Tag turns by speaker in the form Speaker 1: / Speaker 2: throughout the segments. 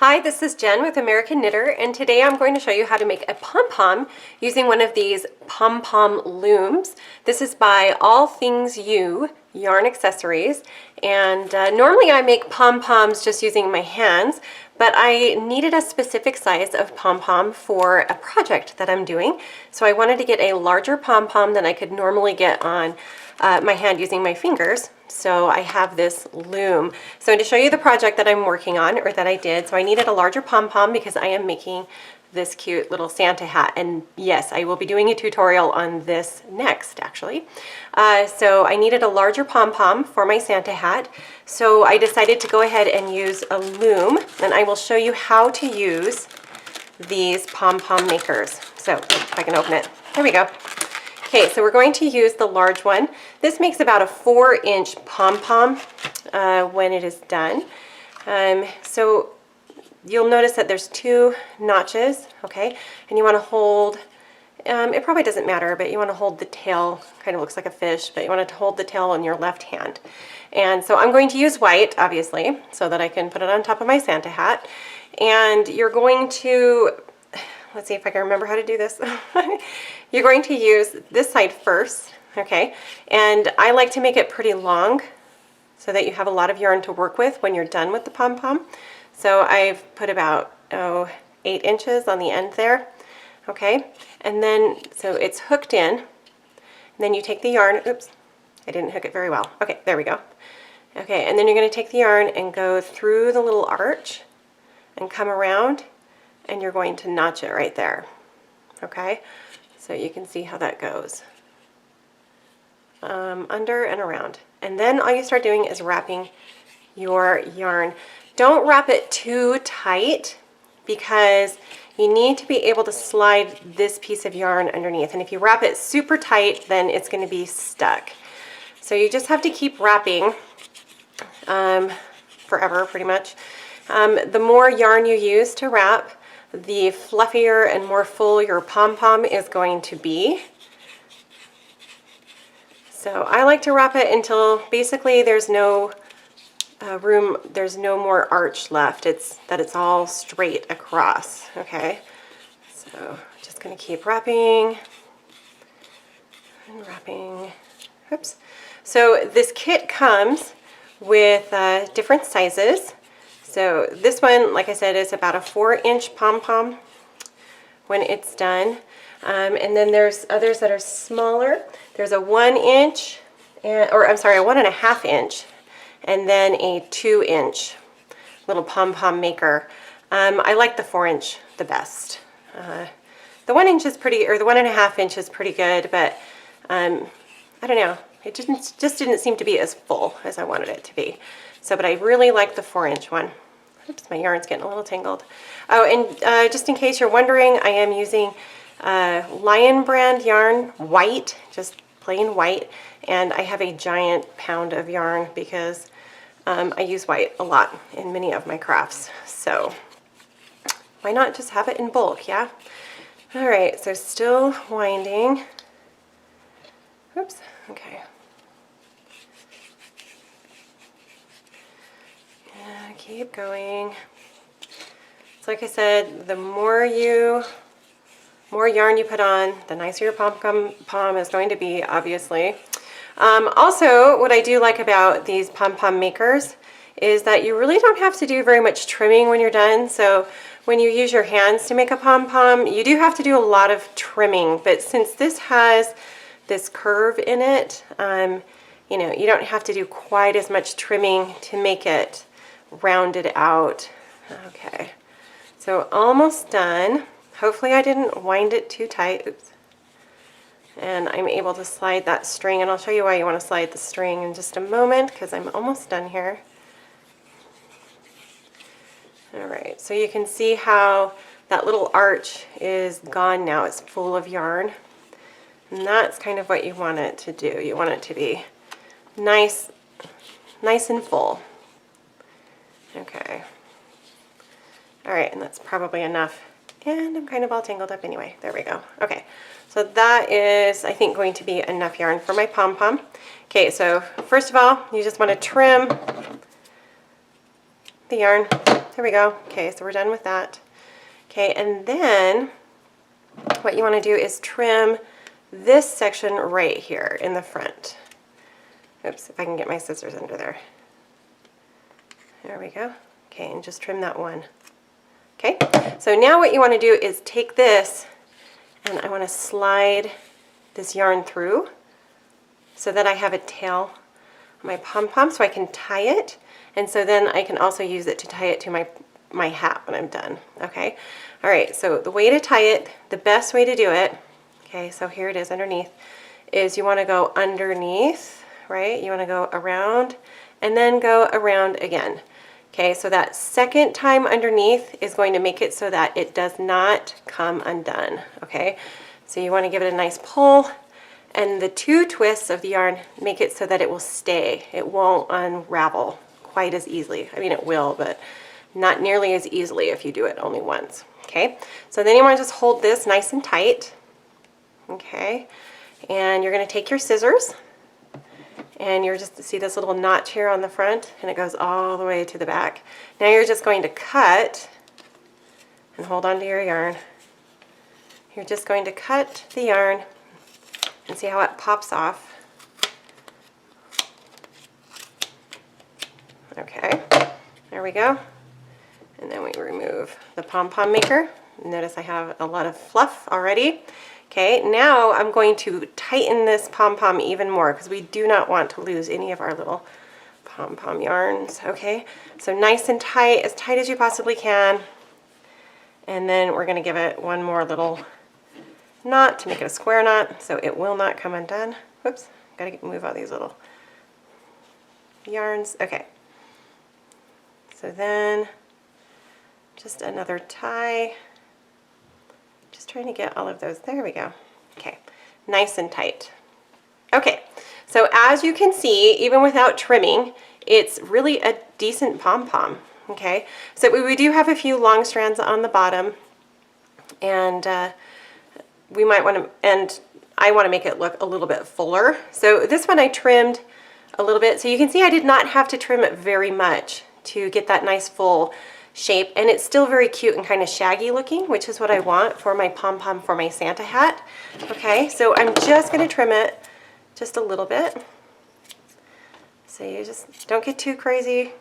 Speaker 1: Hi, this is Jen with American Knitter, and today I'm going to show you how to make a pom-pom using one of these pom-pom looms. This is by All Things You Yarn Accessories, and normally I make pom-poms just using my hands, but I needed a specific size of pom-pom for a project that I'm doing, so I wanted to get a larger pom-pom than I could normally get on my hand using my fingers. So I have this loom. So to show you the project that I'm working on, or that I did, so I needed a larger pom-pom because I am making this cute little Santa hat. And yes, I will be doing a tutorial on this next, actually. So I needed a larger pom-pom for my Santa hat. So I decided to go ahead and use a loom, and I will show you how to use these pom-pom makers. So if I can open it, there we go. Okay, so we're going to use the large one. This makes about a 4-inch pom-pom when it is done. So you'll notice that there's 2 notches, okay? And you want to hold, it probably doesn't matter, but you want to hold the tail, kind of looks like a fish, but you want to hold the tail in your left hand. And so I'm going to use white, obviously, so that I can put it on top of my Santa hat. And you're going to, let's see if I can remember how to do this. You're going to use this side first, okay? And I like to make it pretty long so that you have a lot of yarn to work with when you're done with the pom-pom. So I've put about, 8 inches on the end there, okay? And then, so it's hooked in, and then you take the yarn, oops, I didn't hook it very well. Okay, there we go. Okay, and then you're gonna take the yarn and go through the little arch and come around, and you're going to notch it right there, okay? So you can see how that goes. Under and around. And then all you start doing is wrapping your yarn. Don't wrap it too tight because you need to be able to slide this piece of yarn underneath. And if you wrap it super tight, then it's going to be stuck. So you just have to keep wrapping forever, pretty much. The more yarn you use to wrap, the fluffier and more full your pom-pom is going to be. So I like to wrap it until basically there's no room, there's no more arch left. It's all straight across, okay? So just gonna keep wrapping and wrapping. Oops. So this kit comes with different sizes. So this one, like I said, is about a 4-inch pom-pom when it's done. And then there's others that are smaller. There's a 1-inch, or I'm sorry, a 1.5 inch, and then a 2-inch little pom-pom maker. I like the 4-inch the best. The 1-inch is pretty, or the 1.5 inch is pretty good, but I don't know. It just didn't seem to be as full as I wanted it to be. So, but I really like the 4-inch one. Oops, my yarn's getting a little tangled. Oh, and just in case you're wondering, I am using Lion brand yarn, white, just plain white, and I have a giant pound of yarn because I use white a lot in many of my crafts. So why not just have it in bulk, yeah? All right, so still winding. Oops, okay. Keep going. So like I said, the more yarn you put on, the nicer your pom-pom is going to be, obviously. Also, what I do like about these pom-pom makers is that you really don't have to do very much trimming when you're done. So when you use your hands to make a pom-pom, you do have to do a lot of trimming. But since this has this curve in it, you know, you don't have to do quite as much trimming to make it rounded out. Okay, so almost done. Hopefully I didn't wind it too tight. Oops. And I'm able to slide that string, and I'll show you why you want to slide the string in just a moment because I'm almost done here. All right, so you can see how that little arch is gone now. It's full of yarn. And that's kind of what you want it to do. You want it to be nice and full. Okay. All right, and that's probably enough. And I'm kind of all tangled up anyway. There we go. Okay, so that is, I think, going to be enough yarn for my pom-pom. Okay, so first of all, you just want to trim the yarn there we go. Okay, so we're done with that. Okay, and then what you want to do is trim this section right here in the front. Oops, if I can get my scissors under there. There we go. Okay, and just trim that one. Okay, so now what you want to do is take this and I want to slide this yarn through so that I have a tail on my pom-pom so I can tie it, and so then I can also use it to tie it to my hat when I'm done. Okay, all right, so the way to tie it, the best way to do it, okay, so here it is underneath, is you want to go underneath, right? You want to go around and then go around again. Okay, so that second time underneath is going to make it so that it does not come undone. Okay, so you want to give it a nice pull, and the 2 twists of the yarn make it so that it will stay. It won't unravel quite as easily. I mean, it will, but not nearly as easily if you do it only once. Okay, so then you want to just hold this nice and tight. Okay, and you're going to take your scissors, and you're just to see this little notch here on the front, and it goes all the way to the back. Now you're just going to cut and hold on to your yarn. You're just going to cut the yarn and see how it pops off. Okay, there we go. And then we remove the pom-pom maker. Notice I have a lot of fluff already. Okay, now I'm going to tighten this pom-pom even more because we do not want to lose any of our little pom-pom yarns. Okay, so nice and tight as you possibly can. And then we're going to give it one more little knot to make it a square knot so it will not come undone. Whoops, gotta move all these little yarns. Okay, so then just another tie. Just trying to get all of those. There we go. Okay, nice and tight. Okay, so as you can see, even without trimming, it's really a decent pom-pom. Okay, so we do have a few long strands on the bottom, and we might want to, and I want to make it look a little bit fuller. So this one I trimmed a little bit. So you can see I did not have to trim it very much to get that nice full shape, and it's still very cute and kind of shaggy looking, which is what I want for my pom-pom for my Santa hat. Okay, so I'm just going to trim it just a little bit. So you just don't get too crazy,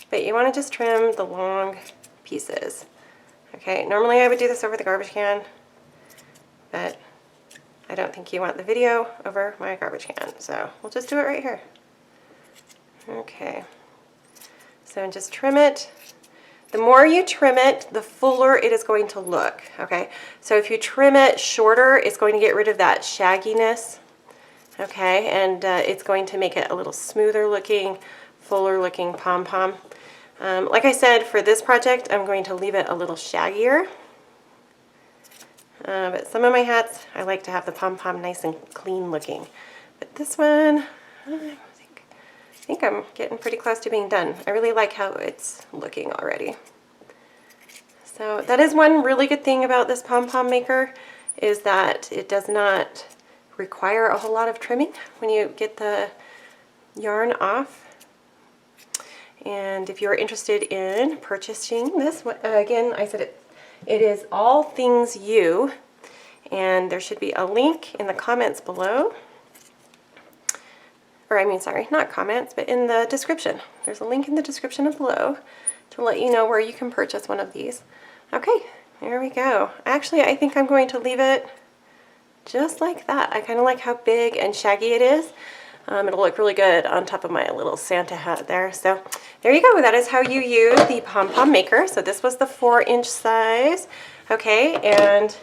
Speaker 1: but you want to just trim the long pieces. Okay, normally I would do this over the garbage can, but I don't think you want the video over my garbage can, so we'll just do it right here. Okay, so just trim it. The more you trim it, the fuller it is going to look, okay? So if you trim it shorter, it's going to get rid of that shagginess, okay? And it's going to make it a little smoother looking, fuller looking pom-pom. Like I said, for this project, I'm going to leave it a little shaggier. But some of my hats, I like to have the pom-pom nice and clean looking. But this one, I think I'm getting pretty close to being done. I really like how it's looking already. So that is one really good thing about this pom-pom maker, is that it does not require a whole lot of trimming when you get the yarn off. And if you're interested in purchasing this, again, I said it is All Things You, and there should be a link in the comments below. Or I mean, sorry, not comments, but in the description. There's a link in the description below to let you know where you can purchase one of these. Okay, there we go. Actually, I think I'm going to leave it just like that. I kind of like how big and shaggy it is. It'll look really good on top of my little Santa hat there. So there you go. That is how you use the pom-pom maker. So this was the 4-inch size. Okay, and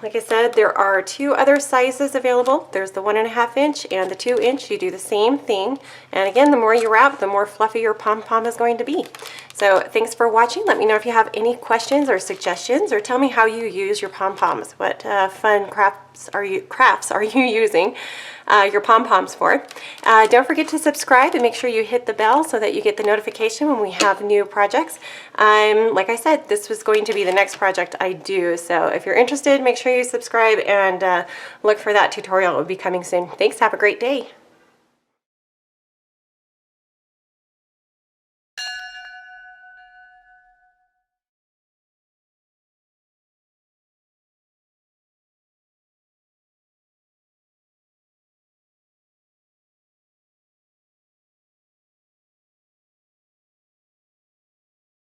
Speaker 1: like I said, there are 2 other sizes available. There's the 1.5 inch and the 2 inch. You do the same thing. And again, the more you wrap, the more fluffy your pom-pom is going to be. So thanks for watching. Let me know if you have any questions or suggestions, or tell me how you use your pom-poms. What fun crafts are you using your pom-poms for? Don't forget to subscribe and make sure you hit the bell so that you get the notification when we have new projects. Like I said, this was going to be the next project I do. So if you're interested, make sure you subscribe and look for that tutorial. It will be coming soon. Thanks. Have a great day.